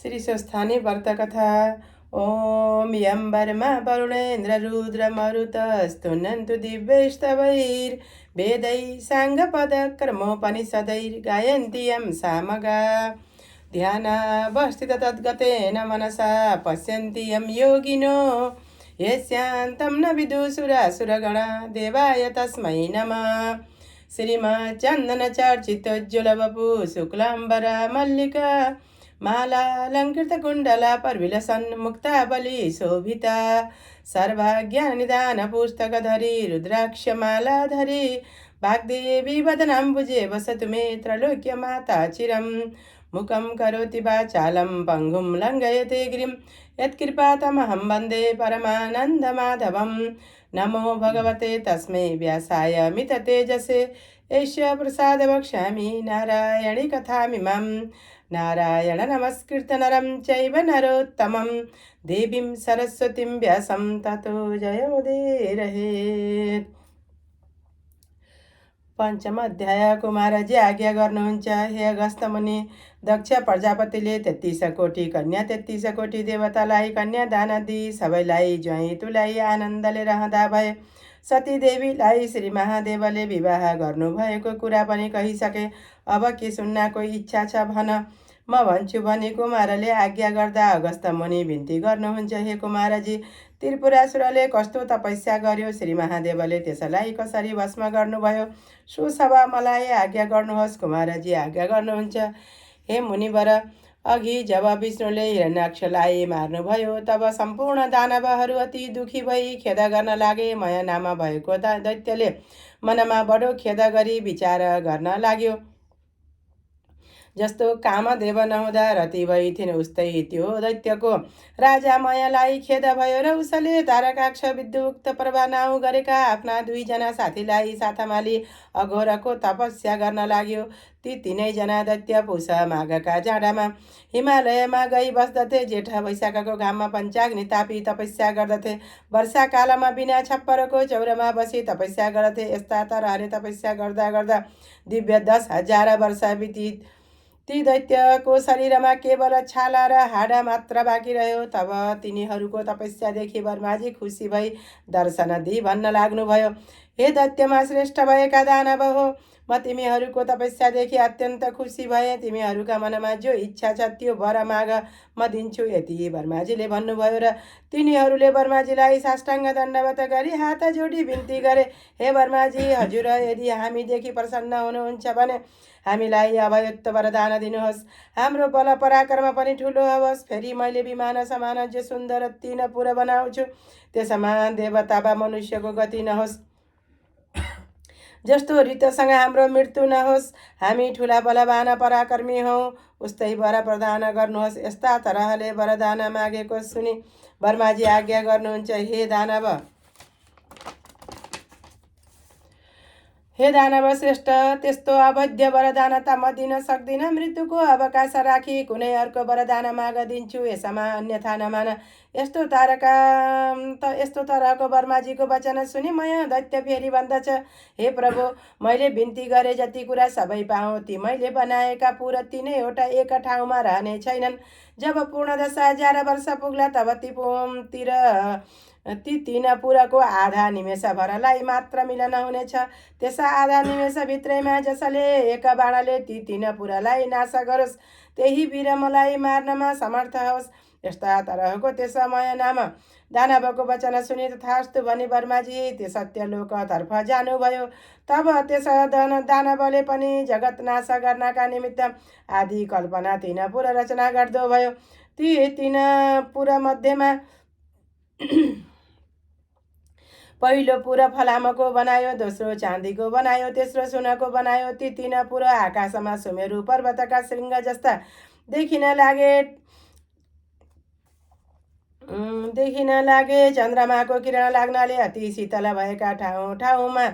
श्री स्वस्थानी व्रत कथा। ओम यं वर्मा वरुणेन्द्र रुद्र मरुत स्तुनन्तु दिव्यैस्तवैर्वेदैः साङ्गपदक्रमोपनिषदैर्गायन्ति यं सामगा ध्यानावस्थित तद्गतेन मनसा पश्यन्ति यं योगिनो यस्यान्तं न विदुषुरासुरगणा देवाय तस्मै नमः। श्रीमच्चन्दनचर्चितोज्ज्वलवपु शुक्लाम्बरा मल्लिका मालालङ्कृतकुण्डला परविलसन्मुक्ताबली शोभिता सर्वज्ञाननिदानपुस्तकधरी रुद्राक्षमालाधरी वाग्देवी वदनाम्बुजे वसतु मे त्रैलोक्यमाता चिरं मुखं करोति वाचालं पङ्गुं लङ्घयते गिरिं यत्कृपातमहं वन्दे परमानन्दमाधवं। नमो भगवते तस्मै व्यासाय मिततेजसे एष प्रसाद वक्ष्यामि नारायणी कथामिमं। नारायण नमस्कृत नरं चैव नरोत्तमं देवीं सरस्वतीं व्यासं ततो जयमुदीरयेत्। पंचम अध्याय कुमारजी आज्ञा गर्नुहुन्छ। हे अगस्त्य मुनि, दक्ष प्रजापतिले 33 कोटी कन्या 33 कोटी देवतालाई कन्या दान दिई सबैलाई ज्वाइँ तुल्याई आनन्दले रहँदा भए। सती देवीलाई श्री महादेवले विवाह गर्नुभएको कुरा पनि कहिसके। अब के सुन्नको इच्छा छ भन, म भन्छु भनी कुमारले आज्ञा गर्दा अगस्त्य मुनि बिन्ती गर्नुहुन्छ। हे कुमारजी, त्रिपुरासुरले कस्तो तपस्या गर्यो, श्री महादेवले त्यसलाई कसरी भस्म गर्नुभयो, सो सब मलाई आज्ञा गर्नुहोस्। कुमारजी आज्ञा गर्नुहुन्छ। हे मुनिवर, अघि जब विष्णुले हिरण्याक्षलाई मार्नुभयो तब सम्पूर्ण दानवहरू अति दुखी भई खेद गर्न लागे। मया नाम भएको दैत्यले मनमा बडो खेद गरी विचार गर्न लाग्यो। जस्तो कामदेव नहुँदा रति भई थिइन् उस्तै त्यो दैत्यको राजा मयालाई खेद भयो र उसले तारकाक्ष विद्युक्त प्रभा नाउँ गरेका आफ्ना 2 जना साथीलाई साथमा लिई अघोरको तपस्या गर्न लाग्यो। ती 3 जना दैत्य पुष माघका जाडामा हिमालयमा गई बस्दथे। जेठ वैशाखको घाममा पञ्चाग्नि तापी तपस्या गर्दथे। वर्षाकालमा बिना छप्परको चौरमा बसी तपस्या गर्दथे। यस्ता तरहले तपस्या गर्दा गर्दा दिव्य 10,000 वर्ष बिती ती दैत्यको शरीरमा केवल छाला र हाडा मात्र बाँकी रह्यो। तब तिनीहरूको तपस्या देखि ब्रह्माजी खुसी भई दर्शन दिई भन्न लाग्नुभयो, हे दैत्यमा श्रेष्ठ भएका दानव हो, म तिमीहरूको तपस्या देखि अत्यन्त खुसी भए। तिमीहरूका मनमा जो इच्छा छ त्यो वर माग, म दिन्छु। यति ब्रह्माजीले भन्नुभयो र तिनीहरूले ब्रह्माजीलाई साष्टाङ्ग दण्डवत गरी हात जोडी बिन्ती गरे, हे ब्रह्माजी, हजुर यदि हामीदेखि प्रसन्न हुनुहुन्छ भने हामीलाई अभयत्व वरदान दिनुहोस्। हाम्रो बल पराक्रम पनि ठुलो होस्। फेरि मैले विमान समान जो सुन्दर 3 पुर बनाउँछु, त्यसमा देवता वा मनुष्यको गति नहोस्। जस्तो रीतसँग हाम्रो मृत्यु नहोस्। हामी ठुला बलवान पराक्रमी हौँ, उस्तै वर प्रदान गर्नुहोस्। यस्ता तरहले वरदान मागेको सुनि ब्रह्माजी आज्ञा गर्नुहुन्छ, हे दानव श्रेष्ठ, त्यस्तो अवैध वरदान त म दिन सक्दिनँ। मृत्युको अवकाश राखी कुनै अर्को वरदान माग दिन्छु, यसमा अन्यथा नमान। यस्तो तरहको ब्रह्माजीको वचन सुनि मया दैत्य फेरि भन्दछ, हे प्रभु, मैले बिन्ती गरे जति कुरा सबै पाऊँ। ती मैले बनाएका पुर 3वटा एक ठाउँमा रहने छैनन्। जब पूर्ण 10,000 वर्ष पुग्ला तब ती 3 पुरको आधा निमेष भरलाई मात्र मिलन हुनेछ। त्यसै आधा निमेष भित्रैमा जसले एक बाणाले ती 3 पुरलाई नाश गरोस्, त्यही वीर मलाई मार्नमा समर्थ होस्। यस्ता तरहको त्यस मय नाम दानवको वचन सुनि तथास्तु भनी ब्रह्माजी त्यो सत्यलोकतर्फ जानुभयो। तब त्यस दानवले पनि जगत नाश गर्नका निमित्त आदि कल्पना 3 पुर रचना गर्दो भयो। ती 3 पुर मध्येमा पहिलो पुर फलामको बनायो, दोस्रो चाँदीको बनायो, तेस्रो सुनको बनायो। ती 3 पुर आकाशमा सुमेरु पर्वतका श्रृङ्ग जस्ता देखिन लागे। चन्द्रमाको किरण लाग्नाले अति शीतल भएका ठाउँमा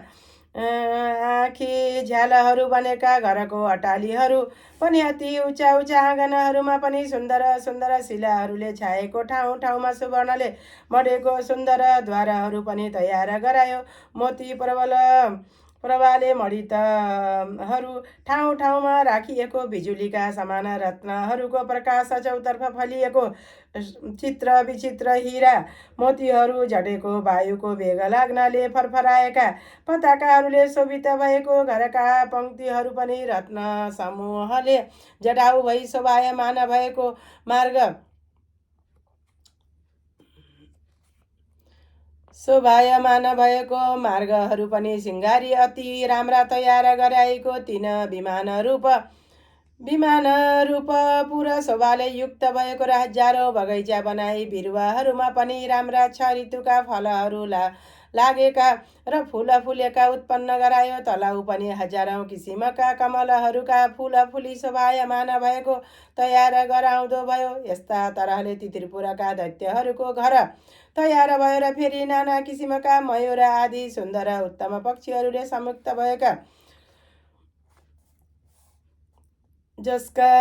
आँखी झ्यालहरू बनेका घरको अटालीहरू पनि अति उच्चा उच्चा आँगनहरूमा पनि सुन्दर सुन्दर शिलाहरूले छाएको ठाउँमा सुवर्णले मढेको सुन्दर द्वारहरू पनि तयार गरायो। मोती प्रबल प्रभाले मणितहरू ठाउँ ठाउँमा राखिएको बिजुलीका समान रत्नहरूको प्रकाश चौतर्फ फैलिएको चित्र विचित्र हिरा मोतीहरू झटेको वायुको वेग लाग्नाले फरफराएका पताकाहरूले शोभित भएको घरका पङ्क्तिहरू पनि रत्न समूहले जटाउ भई शोभायमान भएको शोभायमान भएको मार्गहरू पनि सिँगारी अति राम्रा तयार गराएको तीन विमान रूप पुरा शोभाले युक्त भएको र हजारौँ बगैँचा बनाई बिरुवाहरूमा पनि राम्रा छ ऋतुका फलहरू लागेका र फुल फुलेका उत्पन्न गरायो। तलाउ पनि हजारौँ किसिमका कमलहरूका फुल फुली शोभायमान भएको तयार गराउँदो भयो। यस्ता तरहले ती त्रिपुराका दैत्यहरूको घर तयार भयो र फेरि नाना किसिमका मयूर आदि सुन्दर उत्तम पक्षीहरूले संयुक्त भएका जसका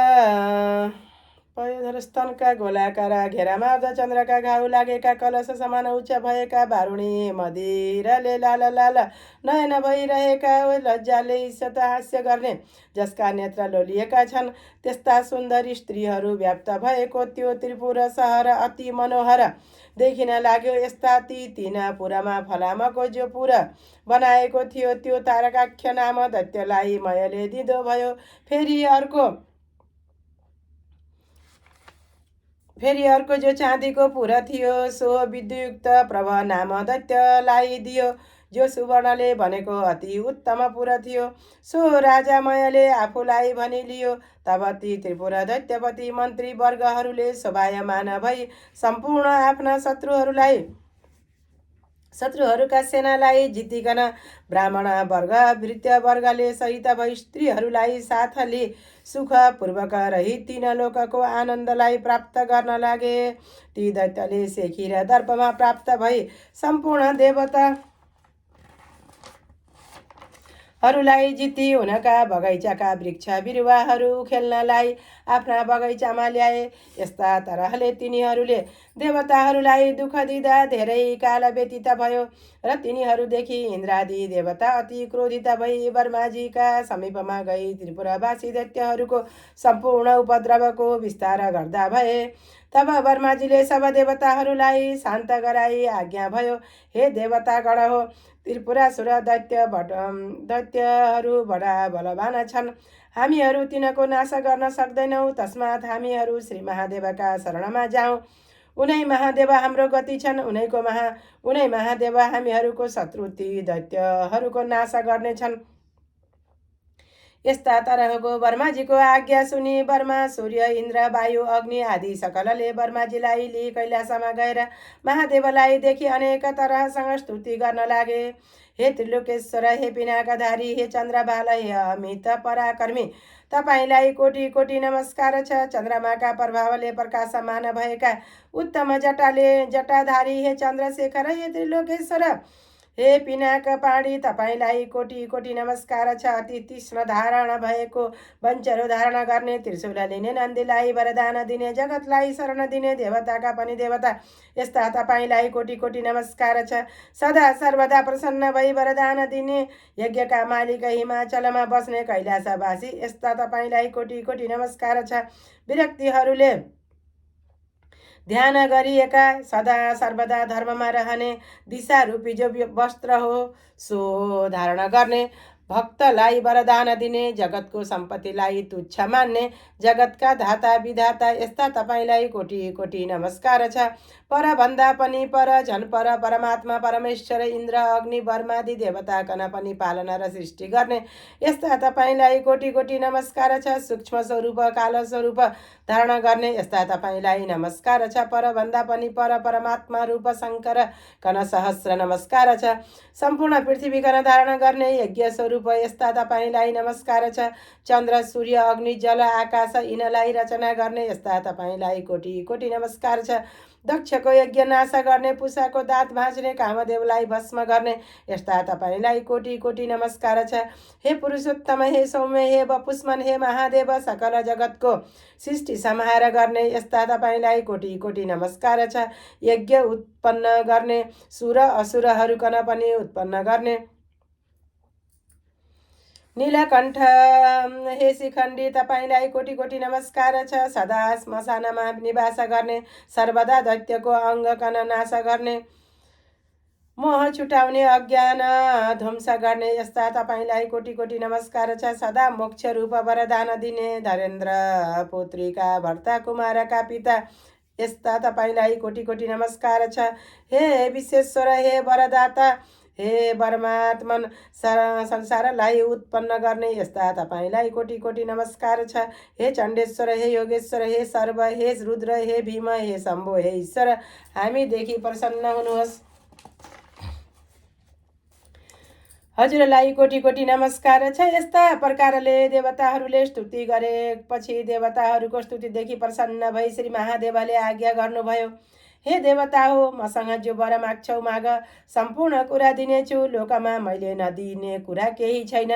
पयोधर स्तनका गोलाकार घेरामा अर्धचन्द्रका घाउ लागेका कलश समान उच्च भएका बारुणी मदिराले लाल लाल नयन भइरहेका लज्जाले ईर्ष्या हास्य गर्ने जसका नेत्र लोलिएका छन् त्यस्ता सुन्दरी स्त्रीहरू व्याप्त भएको त्यो त्रिपुर सहर अति मनोहर देखिन लाग्यो। यस्ता ती तीन पुरमा फलामको जो पुर बनाएको थियो त्यो तारकाक्ष नाम दैत्यलाई मयले दिँदो भयो। फेरि अर्को जो चाँदीको पुर थियो सो विद्युक्त प्रभ नाम दैत्यलाई दियो जो सुवर्णले बनेको अति उत्तम पुर थियो। सो राजामयले आफूलाई भनिलियो। तब ती त्रिपुर दैत्यपति मन्त्री वर्गहरूले शोभायमान भई सम्पूर्ण आफ्ना शत्रुहरूका सेनालाई जितिकन ब्राह्मण वर्ग भृत्य वर्गले सहित भई स्त्रीहरूलाई साथले सुखपूर्वक रही तीन लोकको आनन्दलाई प्राप्त गर्न लागे। ती दैत्यले शेखी र दर्पमा प्राप्त भई सम्पूर्ण देवताहरूलाई जिती उनका बगैँचाका वृक्ष बिरुवाहरू खेल्नलाई आफ्ना बगैँचामा ल्याए। यस्ता तरहले तिनीहरूले देवताहरूलाई दुःख दिँदा धेरै काल व्यतीत भयो र तिनीहरूदेखि इन्द्रादि देवता अति क्रोधित भई वर्माजीका समीपमा गई त्रिपुरावासी दैत्यहरूको सम्पूर्ण उपद्रवको विस्तार गर्दा भए। तब वर्माजीले सब देवताहरूलाई शान्त गराई आज्ञा भयो, हे देवतागण हो, त्रिपुरासुर दैत्यहरू बडा बलवान छन्। हामीहरू तिनको नाश गर्न सक्दैनौँ। तस्मात् हामीहरू श्री महादेवका शरणमा जाउँ। उनै महादेव हाम्रो गति छन्। उनै महादेव हामीहरूको शत्रु ती दैत्यहरूको नाश गर्नेछन्। यस्ता तरहको वर्माजीको आज्ञा सुनि ब्रह्मा सूर्य इन्द्र वायु अग्नि आदि सकलले वर्माजीलाई लिई कैलाशमा गएर महादेवलाई देखि अनेक तरहसँग स्तुति गर्न लागे। हे त्रिलोकेश्वर, हे पिनाकधारी, हे चन्द्रबाल, हे अमित पराक्रमी, तपाईलाई कोटि कोटि नमस्कार छ। चन्द्रमाका प्रभावले प्रकाशमान भएका उत्तम जटाधारी हे चन्द्रशेखर, हे त्रिलोकेश्वर, हे पिनाक पाणी, तपाईलाई कोटि कोटि नमस्कार छ। अति तीक्ष्ण धारण भएको वञ्चरो धारण गर्ने, त्रिशूल लिने, नन्दीलाई वरदान दिने, जगतलाई शरण दिने, देवताका पनि देवता, यस्ता तपाईलाई कोटि कोटि नमस्कार छ। सदा सर्वदा प्रसन्न भई वरदान दिने, यज्ञका मालिक, हिमाचलमा बस्ने कैलाशवासी, यस्ता तपाईलाई कोटि कोटि नमस्कार छ। विरक्तिहरूले ध्यान गरिएका, सदा सर्वदा धर्ममा रहने, दिशा रूपी जो वस्त्र हो सो धारण गर्ने, भक्तलाई वरदान दिने, जगतको सम्पत्तिलाई तुच्छ मान्ने, जगतका धाता विधाता, यस्ता तपाईलाई कोटि कोटि नमस्कार छ। पर भन्दा पनि पर, झन् पर परमात्मा परमेश्वर इन्द्र अग्नि वर्मादि देवताकन पनि पालना र सृष्टि गर्ने, यस्ता तपाईलाई कोटि कोटि नमस्कार छ। सूक्ष्म स्वरूप काल स्वरूप धारण गर्ने, यस्ता तपाईलाई नमस्कार छ। पर भन्दा पनि पर परमात्मा रूप शङ्कर कन सहस्र नमस्कार छ। सम्पूर्ण पृथ्वी कन धारण गर्ने यज्ञ स्वरूप, यस्ता तपाईलाई नमस्कार छ। चन्द्र सूर्य अग्नि जल आकाश यिनलाई रचना गर्ने, यस्ता तपाईलाई कोटि कोटि नमस्कार छ। दक्षको यज्ञ नाश गर्ने, पुषाको दाँत भाँच्ने, कामदेवलाई भस्म गर्ने, यस्ता तपाईलाई कोटि कोटि नमस्कार छ। हे पुरुषोत्तम, हे सौम्य, हे वपुष्मन, हे महादेव, सकल जगतको सृष्टि संहार गर्ने, यस्ता तपाईलाई कोटि कोटि नमस्कार छ। यज्ञ उत्पन्न गर्ने, सुर असुरहरूकन पनि उत्पन्न गर्ने, नीलकण्ठ हे शिखण्डी तपाईँलाई कोटी कोटी नमस्कार छ। सदा श्मशानमा निवास गर्ने, सर्वदा दैत्यको अङ्गकन नाश गर्ने, मोह छुटाउने, अज्ञान ध्वंस गर्ने यस्ता तपाईँलाई कोटी कोटी नमस्कार छ। सदा मोक्ष रूप वरदान दिने, धरेन्द्र पुत्रीका भर्ता कुमारका पिता यस्ता तपाईँलाई कोटी कोटी नमस्कार छ। हे विश्वेश्वर, हे वरदाता, हे परमात्मन, संसारलाई उत्पन्न गर्ने यस्ता तपाईँलाई कोटी कोटी नमस्कार छ। हे चण्डेश्वर, हे योगेश्वर, हे सर्व, हे रुद्र, हे भीम, हे शम्भो, हे ईश्वर, हामीदेखि प्रसन्न हुनुहोस्। हजुरलाई कोटी कोटी नमस्कार छ। यस्ता प्रकारले देवताहरूले स्तुति गरेपछि देवताहरूको स्तुतिदेखि प्रसन्न भई श्री महादेवले आज्ञा गर्नुभयो, हे देवता हो, मसँग जो वर माग्छौ माग, सम्पूर्ण कुरा दिनेछु, लोकमा मैले नदिने कुरा केही छैन।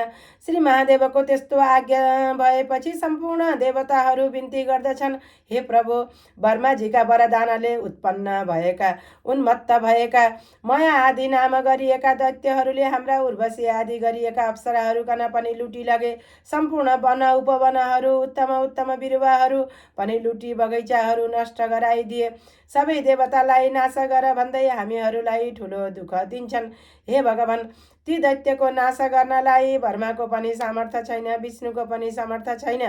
श्री महादेवको त्यस्तो आज्ञा भएपछि सम्पूर्ण देवताहरू बिन्ती गर्दछन्, हे प्रभु, ब्रह्माजीका वरदानले उत्पन्न भएका, उन्मत्त भएका, माया आदि नाम गरिएका दैत्यहरूले हाम्रा उर्वशी आदि गरिएका अप्सराहरूकन पनि लुटी लगे। सम्पूर्ण वन उपवनहरू, उत्तम उत्तम बिरुवाहरू पनि लुटी बगैँचाहरू नष्ट गराइदिए। सबै देवतालाई नाश गर भन्दै हामीहरूलाई ठुलो दुःख दिन्छन्। हे भगवान, ती दैत्यको नाश गर्नलाई ब्रह्माको पनि सामर्थ्य छैन, विष्णुको पनि सामर्थ्य छैन।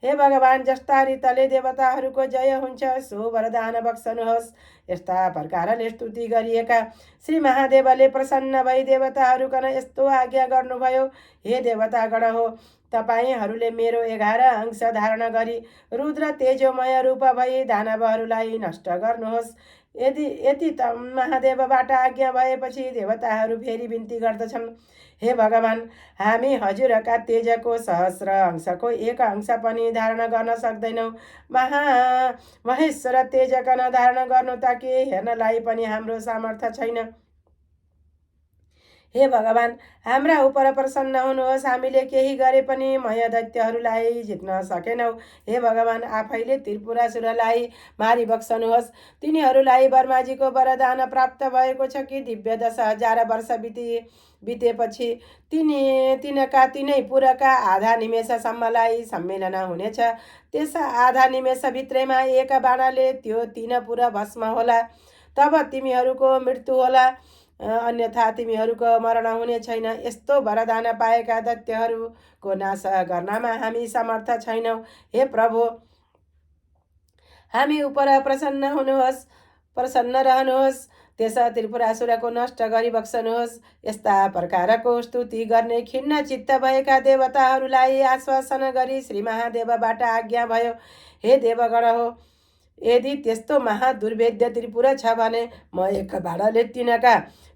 हे भगवान, जस्ता रीतले देवताहरूको जय हुन्छ सो वरदान बक्सनुहोस्। यस्ता प्रकारले स्तुति गरिएका श्री महादेवले प्रसन्न भई देवताहरूकन यस्तो आज्ञा गर्नुभयो, हे देवतागण हो, तपाईँहरूले मेरो 11 अंश धारण गरी रुद्र तेजोमय रूप भई दानवहरूलाई नष्ट गर्नुहोस्। यति त महादेवबाट आज्ञा भएपछि देवताहरू फेरि बिन्ती गर्दछन्, हे भगवान, हामी हजुरका तेजको सहस्र अंशको 1 अंश पनि धारण गर्न सक्दैनौँ। महेश्वर तेजकन धारण गर्नु ताकि हेर्नलाई पनि हाम्रो सामर्थ्य छैन। हे भगवान, हाम्रा उप प्रसन्न हुनुहोस्। हामीले केही गरे पनि मय दैत्यहरूलाई जित्न सकेनौँ। हे भगवान, आफैले त्रिपुरासुरलाई मारी बक्सनुहोस्। तिनीहरूलाई ब्रह्माजीको वरदान प्राप्त भएको छ कि दिव्य 10,000 वर्ष बितेपछि तिनका तिनै पुरका आधा निमेषसम्मलाई सम्मेलन हुनेछ। त्यस आधा निमेषभित्रैमा एक बाणाले त्यो 3 पुर भस्म होला। तब तिमीहरूको मृत्यु होला, अन्यथा तिमीहरूको मरण हुने छैन। यस्तो वरदान पाएका दैत्यहरूको नाश गर्नमा हामी समर्थ छैनौँ। हे प्रभु, हामी उप प्रसन्न रहनुहोस्। त्यस त्रिपुरासुरको नष्ट गरी बक्सनुहोस्। यस्ता प्रकारको स्तुति गर्ने खिन्न चित्त भएका देवताहरूलाई आश्वासन गरी श्री महादेवबाट आज्ञा भयो, हे देवगण हो, यदि त्यस्तो महादुर्भेद्य त्रिपुरा छ भने म एक बाणाले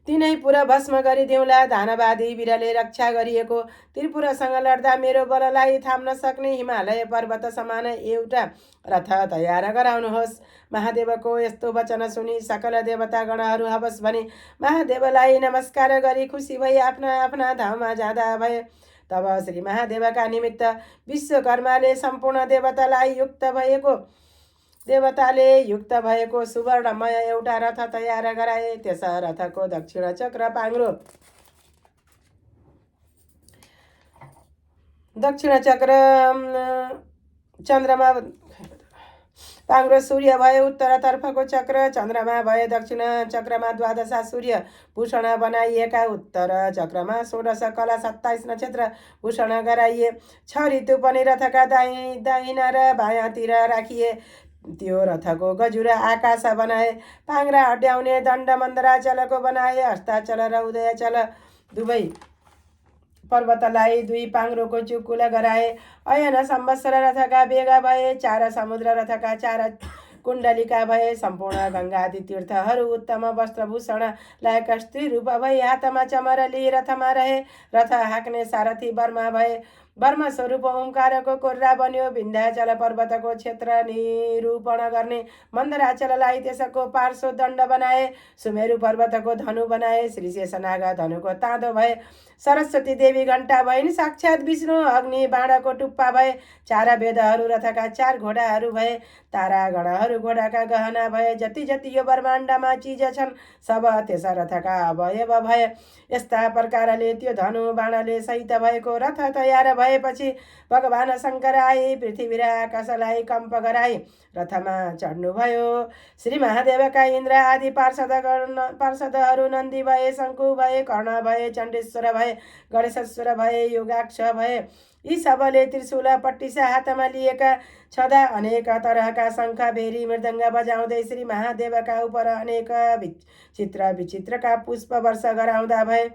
तिनै पुरा भस्म गरिदेऊला। दानवादी वीरले रक्षा गरिएको त्रिपुरासँग लड्दा मेरो बललाई थाम्न सक्ने हिमालय पर्वत समान एउटा रथ तयार गराउनुहोस्। महादेवको यस्तो वचन सुनि सकल देवतागणहरू हवस भने महादेवलाई नमस्कार गरी खुसी भई आफ्ना आफ्ना धाममा जाँदा भए। तब श्री महादेवका निमित्त विश्वकर्माले सम्पूर्ण देवताले युक्त भएको सुवर्णमय एउटा रथ तयार गराए। त्यस रथको दक्षिण चक्र चन्द्रमा पाङ्ग्रो सूर्य भए, उत्तरतर्फको चक्र चन्द्रमा भए, दक्षिण चक्रमा 12 सूर्य भूषण बनाइएका, उत्तर चक्रमा 16 कला 27 नक्षत्र भूषण गराइए। 6 ऋतु पनि रथका दाहिना र बायाँतिर राखिए। त्यो रथको गजुर आकाश बनाए। पाङ्ग्रा अड्याउने दण्ड मन्दराचलको बनाए। अस्ताचल र उदयचल दुवै पर्वतलाई 2 पाङ्ग्रोको चुकुला गराए। अयन संवत्सर रथका बेगा भए। 4 समुद्र रथका 4 कुण्डलिका भए। सम्पूर्ण गङ्गादि तीर्थहरू उत्तम वस्त्रभूषण लायक स्त्री रूप भई हातमा चमर लिई रथमा रहे। रथ हाँक्ने सारथी बर्मा भए। ब्रह्मस्वरूप ओंकारको कोर्रा बन्यो। विन्ध्याचल पर्वतको क्षेत्र निरूपण गर्ने मन्दराचललाई त्यसको पार्श्व दण्ड बनाए। सुमेरु पर्वतको धनु बनाए। श्री शेषनाग धनुको ताँदो भए। सरस्वती देवी घण्टा भइन्। साक्षात् विष्णु अग्नि बाणाको टुप्पा भए। चार वेदहरू रथका चार घोडाहरू भए। तारा गणहरू घोडाका गहना भए। जति जति यो ब्रह्माण्डमा चिज छन् सब त्यस रथका अवयव भए। यस्ता प्रकारले त्यो धनु बाणले सहित भएको रथ तयार भएपछि भगवान शङ्कर आए। पृथ्वी र आकाशलाई कम्प गराई रथमा चढ्नुभयो। श्री महादेवका इन्द्र आदि पार्षदहरू नन्दी भए, शङ्कु भए, कर्ण भए, चण्डेश्वर भए, गणेशेश्वर भए, योगाक्ष भए। यी सबले त्रिशूल पट्टिसा हातमा लिएका छँदा अनेक तरहका शङ्ख बेरी मृदङ्ग बजाउँदै श्री महादेवका उप अनेक चित्र विचित्रका पुष्प वर्ष गराउँदा भए।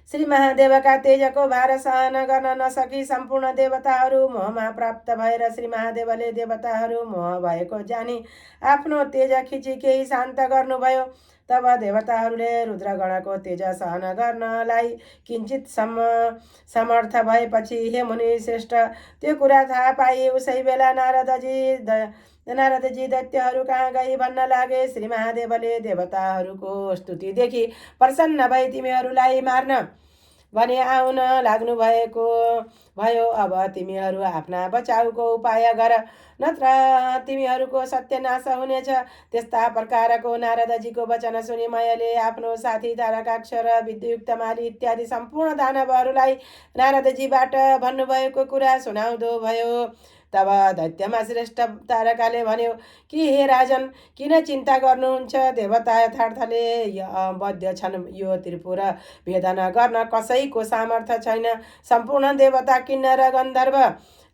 श्री महादेवका तेजको भार सहन गर्न नसकी सम्पूर्ण देवताहरू मोहमा प्राप्त भएर श्री महादेवले देवताहरू मोह भएको जानी आफ्नो तेज खिची केही शान्त गर्नुभयो। तब देवताहरूले रुद्रगणको तेज सहन गर्नलाई किञ्चित समर्थ भएपछि हे मुनि श्रेष्ठ त्यो कुरा थाहा पाए। उसै बेला नारदजी दैत्यहरू कहाँ गई भन्न लागे। श्री महादेवले देवताहरूको स्तुति देखि प्रसन्न भई तिमीहरूलाई मार्न भने आउन लाग्नु भयो। अब तिमीहरू आफ्ना बचाउको उपाय गर, नत्र तिमीहरूको सत्यनाश हुनेछ। त्यस्ता प्रकारको नारदजीको वचन सुनि मयले आफ्नो साथी तारकाक्ष र विद्युक्त माली इत्यादि सम्पूर्ण दानवहरूलाई नारदजीबाट भन्नुभएको कुरा सुनाउँदो भयो। तब दैत्यमा श्रेष्ठ तारकाले भन्यो कि हे राजन, किन चिन्ता गर्नुहुन्छ? देवता यथार्थले बद्ध छन्। यो त्रिपुर भेदन गर्न कसैको सामर्थ्य छैन। सम्पूर्ण देवता किन्नर गन्धर्व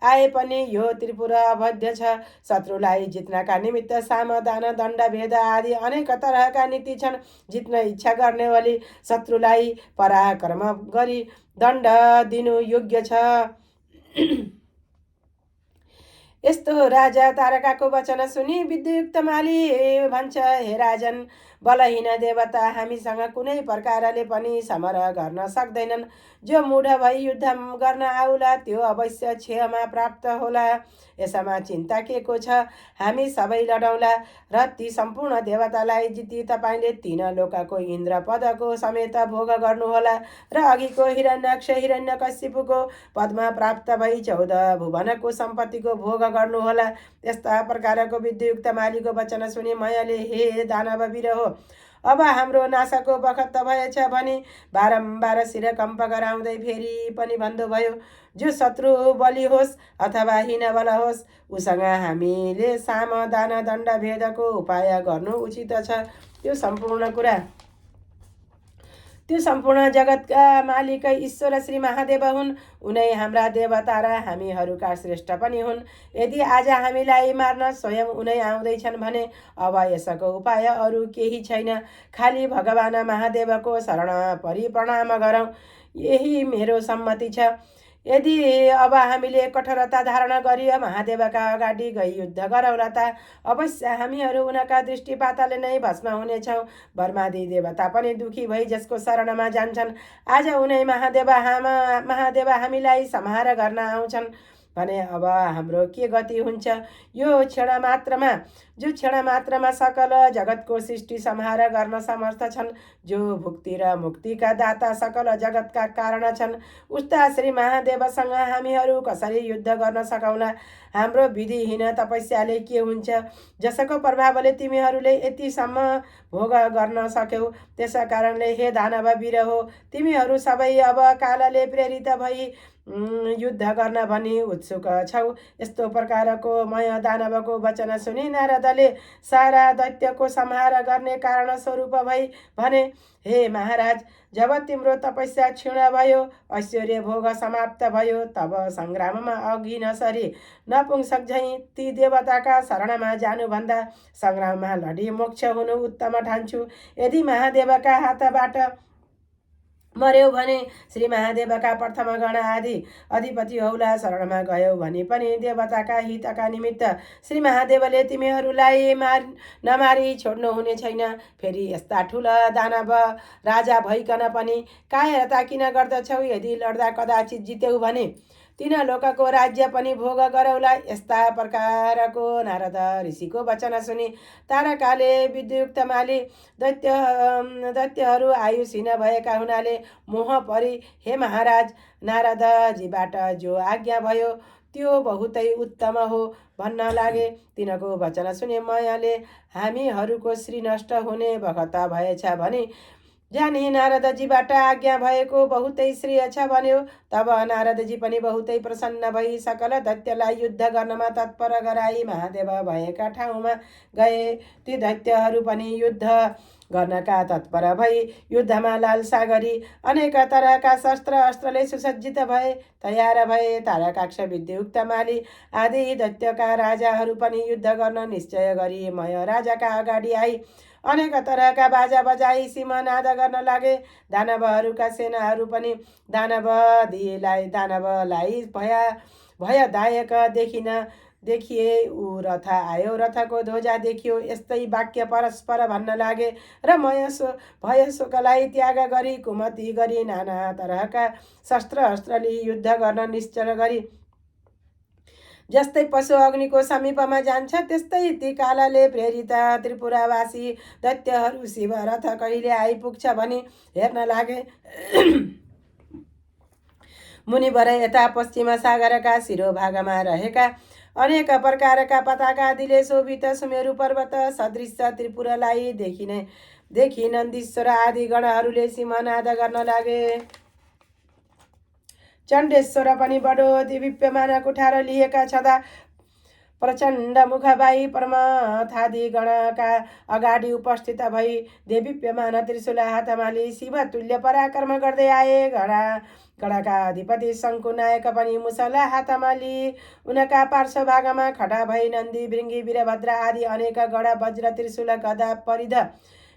आए पनि यो त्रिपुर अवध्य छ। शत्रुलाई जित्नका निमित्त साम दान दण्ड भेद आदि अनेक तरहका नीति छन्। जित्न इच्छा गर्नेवाली शत्रुलाई पराक्रम गरी दण्ड दिनु योग्य छ। यस्तो राजा तारकाको वचन सुनि विद्युक्त माली भन्छ, हे राजन, बलहीन देवता हामीसँग कुनै प्रकारले पनि समर गर्न सक्दैनन्। जो मूढ भई युद्ध गर्न आउला त्यो अवश्य क्षयमा प्राप्त होला। यसमा चिन्ता के को छ? हामी सबै लडौँला र ती सम्पूर्ण देवतालाई जिती तपाईँले 3 लोकको इन्द्र पदको समेत भोग गर्नुहोला र अघिको हिरण्याक्ष हिरण्यकशिपुको पदमा प्राप्त भई 14 भुवनको सम्पत्तिको भोग गर्नुहोला। यस्ता प्रकारको विद्युक्त मालीको वचन सुनि मयले हे दानव वीर हो, अब हाम्रो नाशको बखत भएछ भनी बारम्बार शिर कम्प गराउँदै फेरि पनि भन्दै भयो, जो शत्रु बलि होस् अथवा हीन बल होस् उसँग हामीले साम दान दण्ड भेदको उपाय गर्नु उचित छ। त्यो सम्पूर्ण जगतका मालिक ईश्वर श्री महादेव हुन्। उनै हाम्रा देवता र हामीहरूका श्रेष्ठ पनि हुन्। यदि आज हामीलाई मार्न स्वयं उनै आउँदैछन् भने अब यसको उपाय अरू केही छैन। खाली भगवान महादेवको शरण परि प्रणाम गरौँ, यही मेरो सम्मति छ। यदि अब हामीले कठोरता धारण गरियो महादेवका अगाडि गई युद्ध गरौँला त अवश्य हामीहरू उनका दृष्टिपातले नै भस्म हुनेछौँ। ब्रह्मादि देवता पनि दुखी भई जसको शरणमा जान्छन् आज उनै महादेव हामीलाई संहार गर्न आउँछन् भने अब हाम्रो के गति हुन्छ? जो क्षण मात्रमा सकल जगतको सृष्टि संहार गर्न समर्थ छन्, जो भुक्ति र मुक्तिका दाता सकल जगतका कारण छन्, उस्ता श्री महादेवसँग हामीहरू कसरी युद्ध गर्न सकौँला? हाम्रो विधिहीन तपस्याले के हुन्छ? जसको प्रभावले तिमीहरूले यतिसम्म भोग गर्न सक्यौ। त्यसै कारणले हे दानव वीर हो, तिमीहरू सबै अब कालले प्रेरित भई युद्ध गर्न भनी उत्सुक छौ। यस्तो प्रकारको मय दानवको वचन सुनि नारदले सारा दैत्यको संहार गर्ने कारण स्वरूप भई भने, हे महाराज, जब तिम्रो तपस्या क्षीण भयो, ऐश्वर्य भोग समाप्त भयो, तब सङ्ग्राममा अघि नसरी नपुंसक झैँ ती देवताका शरणमा जानुभन्दा सङ्ग्राममा लडी मोक्ष हुनु उत्तम ठान्छु। यदि महादेवका हातबाट मर्यौ भने श्री महादेवका प्रथम गण आदि अधिपति हौला शरणमा गयौ भने पनि देवताका हितका निमित्त श्री महादेवले तिमीहरूलाई नमारी छोड्नुहुने छैन। फेरि यस्ता ठुला दानव राजा भइकन पनि कायरता किन गर्दछौ? यदि लड्दा कदाचित जित्यौ भने तीन लोकको राज्य पनि भोग गरौला। यस्ता प्रकारको नारद ऋषिको वचन सुनि तारकाले विद्युक्त माली दैत्यहरू आयुषहीन भएका हुनाले मोह परि हे महाराज, नारदजीबाट जो आज्ञा भयो त्यो बहुतै उत्तम हो भन्न लागे। तिनको वचन सुने मायाले हामीहरूको श्री नष्ट हुने बखत भएछ भनी जानी नारदजीबाट आज्ञा भएको बहुतै श्रेय छ भन्यो। तब नारदजी पनि बहुतै प्रसन्न भई सकल दैत्यलाई युद्ध गर्नमा तत्पर गराई महादेव भएका ठाउँमा गए। ती दैत्यहरू पनि युद्ध गर्नका तत्पर भई युद्धमा लालसा गरी अनेक तरहका शस्त्र अस्त्रले सुसज्जित भए, तयार भए। तारकाक्ष विद्युक्त माली आदि दैत्यका राजाहरू पनि युद्ध गर्न निश्चय गरी मय राजाका अगाडि आई अनेक तरहका बाजा बजाई सिंहनाद गर्न लागे। दानवहरूका सेनाहरू पनि दानवलाई भयदायक देखिए ऊ रथ आयो, रथको ध्वजा देखियो। यस्तै वाक्य परस्पर भन्न लागे र भय शोकलाई त्याग गरी कुमति गरी नाना तरहका शस्त्र अस्त्रले युद्ध गर्न निश्चय गरी जस्तै पशु अग्निको समीपमा जान्छ त्यस्तै ती कालले प्रेरित त्रिपुरावासी दैत्यहरू शिव रथ कहिले आइपुग्छ भनी हेर्न लागे। मुनिबर यता पश्चिम सागरका शिरोभागमा रहेका अनेक प्रकारका पताका आदिले शोभित सुमेरु पर्वत सदृश त्रिपुरालाई देखि नन्दीश्वर आदि गणहरूले सिंहनाद गर्न लागे। चण्डेश्वर पनि बडो दिव्यमान कुठार लिएका छँदा प्रचण्ड मुख बाई परमथादि गणका अगाडि उपस्थित भई देवीप्यमान त्रिशूल हातमा लिई शिव तुल्य पराक्रम गर्दै आए। गणका अधिपति शङ्कु नायक पनि मुसला हातमा लिई उनका पार्श्वभागमा खडा भई नन्दी भृङ्गी वीरभद्र आदि अनेक गण वज्र त्रिशूल गदा परिध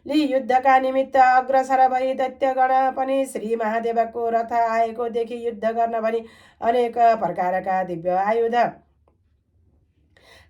लि युद्धका निमित्त अग्रसर भई दैत्यगण पनि श्री महादेवको रथ आएको देखि युद्ध गर्न भनी अनेक प्रकारका दिव्य आयुध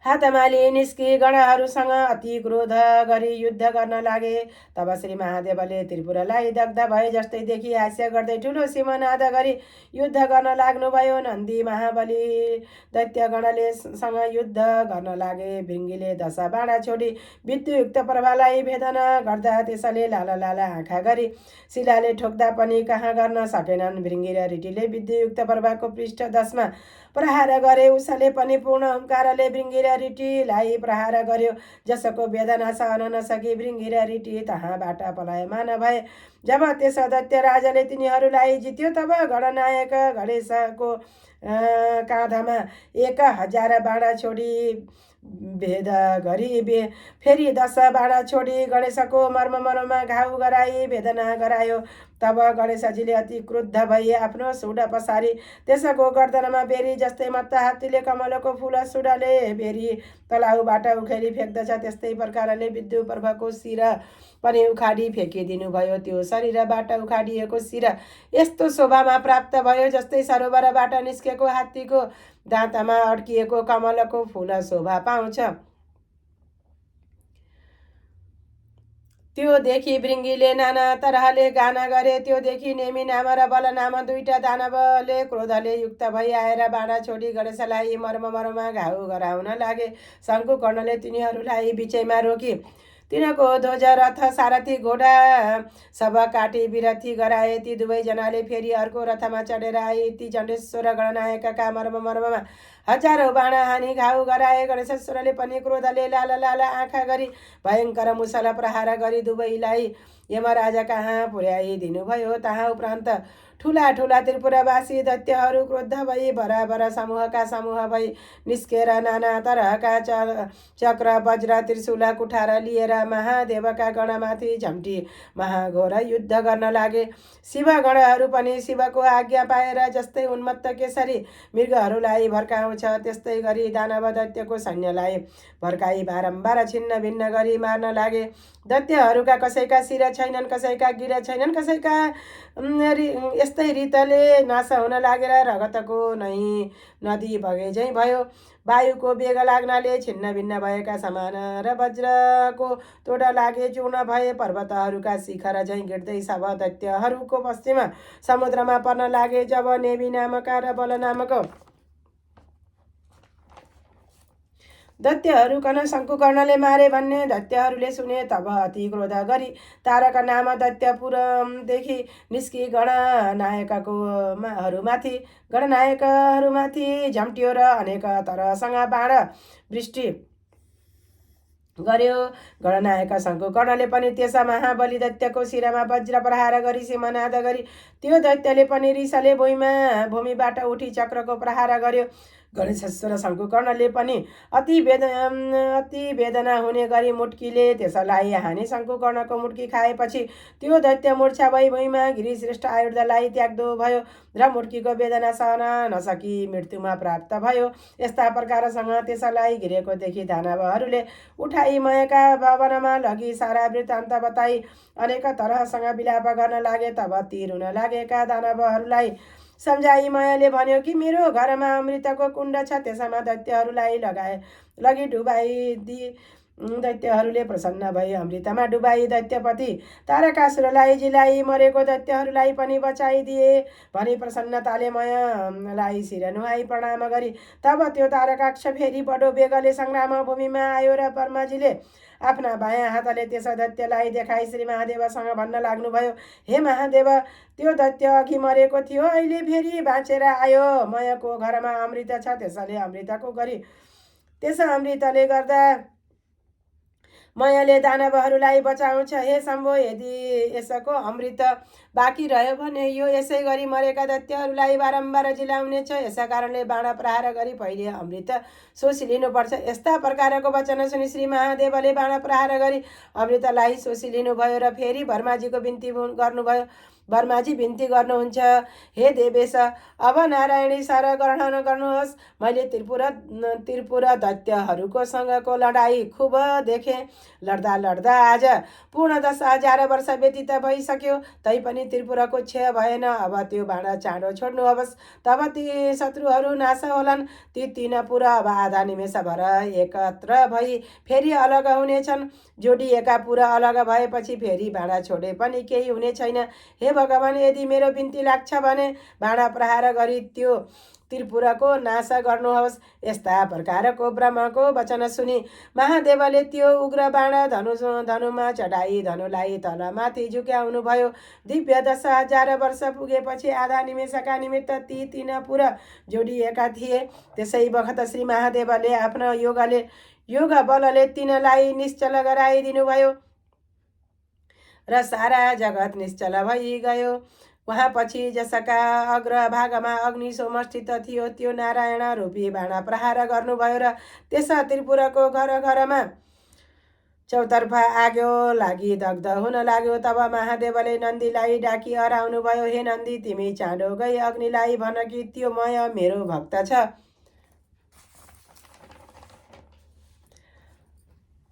हातमा लिई निस्की गणहरूसँग अति क्रोध गरी युद्ध गर्न लागे। तब श्री महादेवले त्रिपुरालाई दग्ध भए जस्तै देखि हास्य गर्दै ठुलो सिंहनाद गरी युद्ध गर्न लाग्नुभयो। नन्दी महाबली दैत्यगणले सँग युद्ध गर्न लागे। भृङ्गीले 10 बाणा छोडी विद्युक्त प्रभालाई भेदन गर्दा त्यसले लाला लाला आँखा गरी शिलाले ठोक्दा पनि कहाँ गर्न सकेनन्। भृङ्गी र रिटीले विद्युक्त प्रभाको पृष्ठ 10 मा प्रहार गरे। उसले पनि पूर्ण हुङ्कारले भृङ्गी र रिटीलाई प्रहार गर्यो, जसको वेदना सहन नसकी भृङ्गी र रिटी तहाँबाट पलायमान भए। जब त्यस दैत्य राजाले तिनीहरूलाई जित्यो तब गणनायक गणेशको काँधमा 1000 बाणा छोडी भेद गरी फेरि 10 बाणा छोडी गणेशको मर्ममा घाउ गराई वेदना गरायो। तब गणेशजीले अति क्रुद्ध भई आफ्नो सुड पसारी त्यसको गर्दनमा बेरी जस्तै मत्त हात्तीले कमलको फुल सुडले बेरी तलाउबाट उखेली फ्याँक्दछ त्यस्तै प्रकारले विद्युत पर्वको शिर पनि उखाडी फ्याँकिदिनु भयो। त्यो शरीरबाट उखाडिएको शिर यस्तो शोभामा प्राप्त भयो जस्तै सरोवरबाट निस्केको हात्तीको दाँतमा अड्किएको कमलको फुल शोभा पाउँछ। त्यो देखि भृङ्गीले नाना तरहले गाना गरे। त्यो देखि नेमी नाम र बल नाम 2टा दानवले क्रोधले युक्त भई आएर बाणा छोडी गणेशलाई मर्ममा घाउ गराउन लागे। शङ्कु कर्णले तिनीहरूलाई बिचैमा रोकी तिनको ध्वज रथ सारथी घोडा सब काटी विरथी गराए। ती दुवैजनाले फेरि अर्को रथमा चढेर आए। ती चण्डेश्वर गणनायकका मर्ममा 1000 बाणा हानी घाउ गराए। गणेशेश्वरले पनि क्रोधले लाला लाला आँखा गरी भयङ्कर मुसल प्रहार गरी दुवैलाई यमराजा कहाँ पुर्याइदिनु भयो। तहाँ उपरान्त ठुला ठुला त्रिपुरावासी दैत्यहरू क्रुद्ध भई बराबर समूहका समूह भई निस्केर नाना तरहका चक्र वज्र त्रिशूल कुठार लिएर महादेवका गणमाथि झम्टी महाघोर युद्ध गर्न लागे। शिवगणहरू पनि शिवको आज्ञा पाएर जस्तै उन्मत्त केसरी मृगहरूलाई भड्काउँछ त्यस्तै गरी दानव दैत्यको सैन्यलाई भड्काई बारम्बार छिन्न भिन्न गरी मार्न लागे। दैत्यहरूका कसैका शिर छैनन्, कसैका गिर छैनन्, कसैका यस्तै रीतले नाश हुन लागेर रगतको नै नदी बगे झैँ भयो। वायुको वेग लाग्नाले छिन्न भिन्न भएका समान र वज्रको तोड लागे चूर्ण भए। पर्वतहरूका शिखर झैँ गिर्दै सब दैत्यहरूको पश्चिम समुद्रमा पर्न लागे। जब नेमी नामक र बल नामक दैत्यहरू कन शङ्कुकर्णले मारे भन्ने दैत्यहरूले सुने तब अति क्रोध गरी तारक नाम दैत्यपुरदेखि निस्की गणनायकहरूमाथि झम्ट्यो र अनेक तरसँग बाण वृष्टि गर्यो। गणनायक शङ्कुकर्णले पनि त्यस महाबली दैत्यको शिरमा वज्र प्रहार गरी सिंहनाद गरी त्यो दैत्यले पनि रिसले भूमिबाट उठी चक्रको प्रहार गर्यो। गणेश्वर शङ्कुकर्णले पनि अति वेदना हुने गरी मुट्कीले त्यसलाई हानि। शङ्कुकर्णको मुट्की खाएपछि त्यो दैत्य मूर्छा भई भुइँमा गिरिश्रेष्ठ आयुर्धलाई त्याग्दो भयो र मुट्कीको वेदना सहन नसकी मृत्युमा प्राप्त भयो। यस्ता प्रकारसँग त्यसलाई गिरेको देखि दानवहरूले उठाई मयका भवनमा लगी सारा वृत्तान्त बताई अनेक तरहसँग विलाप गर्न लागे। तब ती रुन लागेका दानवहरूलाई सम्झाई मयले भन्यो कि मेरो घरमा अमृतको कुण्ड छ, त्यसमा दैत्यहरूलाई लगी डुबाइदिए। दैत्यहरूले प्रसन्न भई अमृतमा डुबाई दैत्यपति तारकासुरलाई जिलाई मरेको दैत्यहरूलाई पनि बचाइदिए भनी प्रसन्नताले मयलाई शिर नुहाई प्रणाम गरी तब त्यो तारकाक्ष फेरि बडो बेगले सङ्ग्राम भूमिमा आयो र ब्रह्माजीले आफ्ना बायाँ हातले त्यस दैत्यलाई देखाई श्री महादेवसँग भन्न लाग्नुभयो, हे महादेव, त्यो दैत्य अघि मरेको थियो, अहिले फेरि बाँचेर आयो। मयको घरमा अमृत छ, त्यस अमृतले गर्दा मयले दानवहरूलाई बचाउँछ। हे शम्भो, यदि यसको अमृत बाँकी रह्यो भने यो यसै गरी मरेका दैत्यहरूलाई बारम्बार जिलाउनेछ। यसै कारणले बाण प्रहार गरी पहिले अमृत सोसिलिनुपर्छ। यस्ता प्रकारको वचन सुनि श्री महादेवले बाण प्रहार गरी अमृतलाई सोसिलिनुभयो र फेरि ब्रह्माजीको बिन्ती गर्नुभयो। ब्रह्माजी बिन्ती गर्नुहुन्छ, हे देवेश, अब नारायणी सर ग्रहण गर्नुहोस्। मैले त्रिपुर दैत्यहरूको सँगको लडाई खुब देखेँ। लड्दा आज पूर्ण 10,000 वर्ष व्यतीत भइसक्यो, तैपनि त्रिपुरको क्षय भएन। अब त्यो बाण चाँडो छोड्नुहोस्, तब ती शत्रुहरू नाश होलान्। ती 3 पुर अब आधा निमेषभर एकत्र भई फेरि अलग हुनेछन्। जोडिएका पुर अलग भएपछि फेरि बाण छोडे पनि केही हुने छैन। हे भगवान, यदि मेरो बिन्ती लाग्छ भने बाण प्रहार गरी त्यो त्रिपुरको नाश गर्नुहोस्। यस्ता प्रकारको ब्रह्मको वचन सुनि महादेवले त्यो उग्र बाण धनुमा चढाई धनुलाई तलमाथि झुक्याउनुभयो। दिव्य 10,000 वर्ष पुगेपछि आधा निमेषका निमित्त ती 3 पुर जोडिएका थिए। त्यसै बखत श्री महादेवले आफ्नो योग बलले तिनलाई निश्चल गराइदिनुभयो र सारा जगत निश्चल भइगयो। वहाँ पछि जसका अग्रभागमा अग्नि सोमस्थित थियो त्यो नारायण रूपी बाण प्रहार गर्नुभयो र त्यस त्रिपुरको घर घरमा चौतर्फ आगो लागि दग्ध हुन लाग्यो। तब महादेवले नन्दीलाई डाकी हराउनुभयो, हे नन्दी, तिमी चाँडो गई अग्निलाई भन कि त्यो मय मेरो भक्त छ,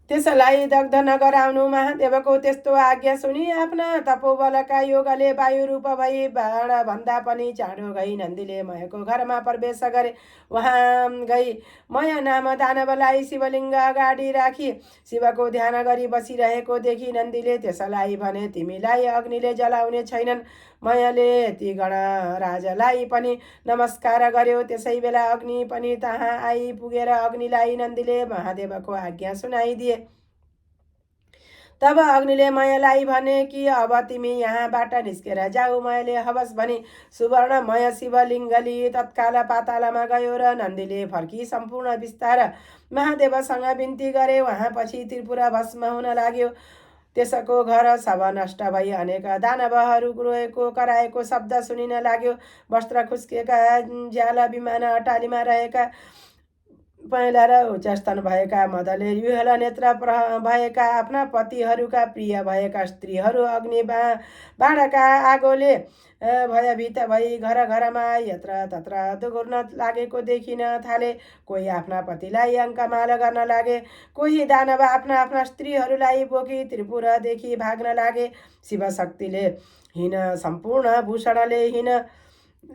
त्यसलाई दग्ध नगराउनु। महादेवको त्यस्तो आज्ञा सुनि आफ्ना तपोबलका योगले वायु रूप भई बाणभन्दा पनि चाँडो गई नन्दीले मयको घरमा प्रवेश गरे। वहाँ गई मय नाम दानवलाई शिवलिङ्ग अगाडि राखी शिवको ध्यान गरी बसिरहेको देखि नन्दीले त्यसलाई भने, तिमीलाई अग्निले जलाउने छैनन्। मयले ती गणराजलाई पनि नमस्कार गर्यो। त्यसै बेला अग्नि पनि तहाँ आइपुगेर अग्निलाई नन्दीले महादेवको आज्ञा सुनाइदिए। तब अग्निले मयलाई भने कि अब तिमी यहाँबाट निस्केर जाऊ। मयले हवस् भनी सुवर्णमय शिवलिङ्गली तत्काल पातालमा गयो र नन्दीले फर्की सम्पूर्ण विस्तार महादेवसँग बिन्ती गरे। वहाँ पछि त्रिपुरा भस्म हुन लाग्यो। त्यसको घर सब नष्ट भई अनेक दानवहरू रोएको कराएको शब्द सुनिन लाग्यो। वस्त्र खुस्किएका ज्याला विमान अटालीमा रहेका पहेँला र उच्चस्तन भएका मदले युहल नेत्र भएका आफ्ना पतिहरूका प्रिय भएका स्त्रीहरू अग्नि बाणका आगोले भयभीत भई घर घरमा यत्र तत्र दुघुर्न लागेको देखिन थाले। कोही आफ्ना पतिलाई अङ्कमाल गर्न लागे, कोही दानव आफ्ना आफ्ना स्त्रीहरूलाई बोकी त्रिपुरादेखि भाग्न लागे। शिवशक्तिले हीन सम्पूर्ण भूषणले हीन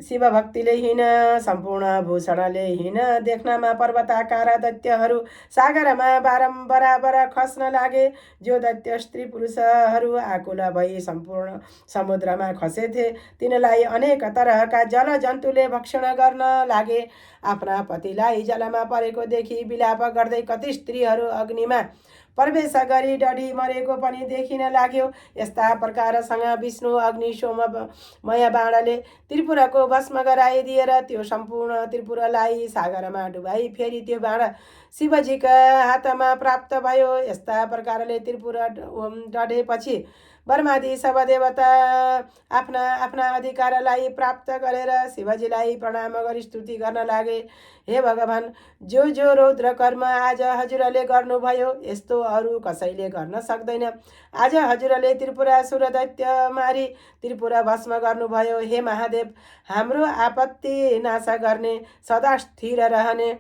शिवभक्तिले हीन सम्पूर्ण भूषणले हीन देख्नमा पर्वताकार दैत्यहरू सागरमा बराबर खस्न लागे। जो दैत्य स्त्री पुरुषहरू आकुल भई सम्पूर्ण समुद्रमा खसेथे तिनलाई अनेक तरहका जल जन्तुले भक्षण गर्न लागे। आफ्ना पतिलाई जलमा परेको देखि विलाप गर्दै कति स्त्रीहरू अग्निमा प्रवेश गरी डढी मरेको पनि देखिन लाग्यो। यस्ता प्रकारसँग विष्णु अग्नि सोममय बाणले त्रिपुराको भस्म गराइदिएर त्यो सम्पूर्ण त्रिपुरालाई सागरमा डुबाई फेरि त्यो बाण शिवजीका हातमा प्राप्त भयो। यस्ता प्रकारले त्रिपुरा डढेपछि ब्रह्मादि सब देवता आफ्ना आफ्ना अधिकारलाई प्राप्त गरेर शिवजीलाई प्रणाम गरी स्तुति गर्न लागे। हे भगवान, जो रौद्र कर्म आज हजुरले गर्नुभयो यस्तो अरू कसैले गर्न सक्दैन। आज हजुरले त्रिपुरासुर दैत्य मारी त्रिपुरा भस्म गर्नुभयो। हे महादेव, हाम्रो आपत्ति नाश गर्ने सदा स्थिर रहने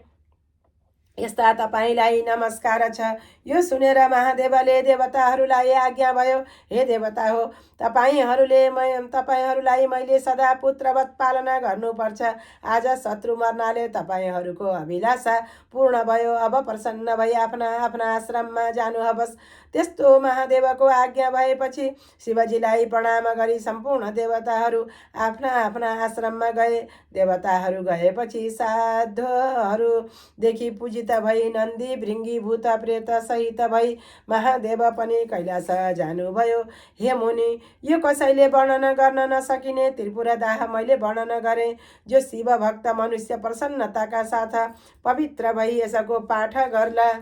यस्ता तपाईँलाई नमस्कार छ। यो सुनेर महादेवले देवताहरूलाई आज्ञा भयो, हे देवता हो, तपाईँहरूलाई मैले सदा पुत्रवत पालना गर्नुपर्छ। आज शत्रु मर्नाले तपाईँहरूको अभिलाषा पूर्ण भयो। अब प्रसन्न भई आफ्ना आफ्ना आश्रममा जानुहोस्। त्यस्तो महादेवको आज्ञा भएपछि शिवजीलाई प्रणाम गरी सम्पूर्ण देवताहरू आफ्ना आफ्ना आश्रममा गए। देवताहरू गएपछि साधुहरूदेखि पूजित भई नन्दी भृङ्गी भूत प्रेत सहित भई महादेव पनि कैलाश जानुभयो। हे मुनि, यो कसैले वर्णन गर्न नसकिने त्रिपुरा दाह मैले वर्णन गरेँ। जो शिव भक्त मनुष्य प्रसन्नताका साथ पवित्र भई यसको पाठ गर्ला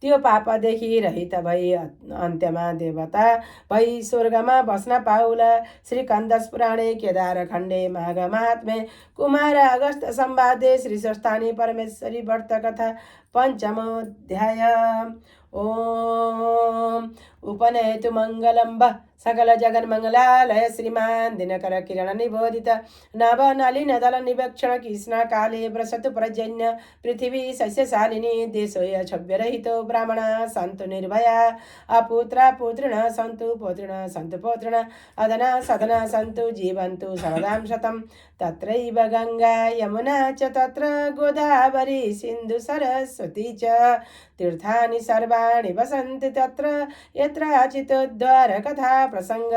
त्यो पापदेखि रहित भई अन्त्यमा देवता भई स्वर्गमा बस्न पाउला। श्री कन्दस पुराणे केदार खण्डे माघ महात्म्ये कुमार अगस्त संवादे श्री स्वस्थानी परमेश्वरी व्रत कथा पञ्चमोऽध्याय। ओम उपनयतु मङ्गलम्ब सकल जगन्मङ्गलालय श्रीमान दिनकर किरण निबोधित नभ नलिन दल निवेक्षण कृष्ण काले व्रसतु प्रजन्य पृथिवी सस्यशालिनी देशोय क्षव्यरहितो ब्राह्मणा सन्तु निर्भया अपुत्रा पुत्रिण सन्तु पौत्रिण सन्तु पौत्रिण अधना सधना सन्तु जीवन्तु शरदां शतं। तत्रैव गङ्गा यमुना च तत्र गोदावरी सिन्धु सरस्वती च तीर्थानि सर्वाणि वसन्ति तत्र यत्र अचितोद्धार कथा प्रसंग।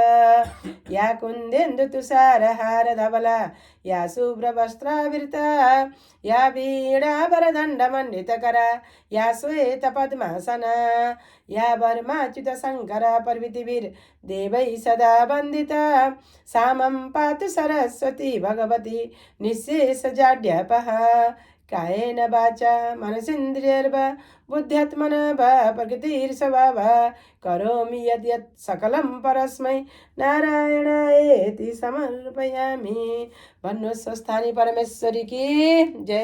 या कुन्देन्दु तुषारहार धवला या शुभ्रवस्त्रावृता या वीणाभरदण्डमण्डितकरा या श्वेत पद्मासना या वर्माच्युत शङ्करा पर्वतिभिर्देवैः सदा वन्दिता सा मम पातु सरस्वती भगवती निःशेषजाड्यापहा। कायेन वाचा मनसेन्द्रियर्वा बुद्ध्यात्मना वा प्रकृतिर्स्वभावः करोमि यद्यत् सकलं परस्मै नारायणायेति समर्पयामि। भन्नु स्वस्थानी परमेश्वरी की जय।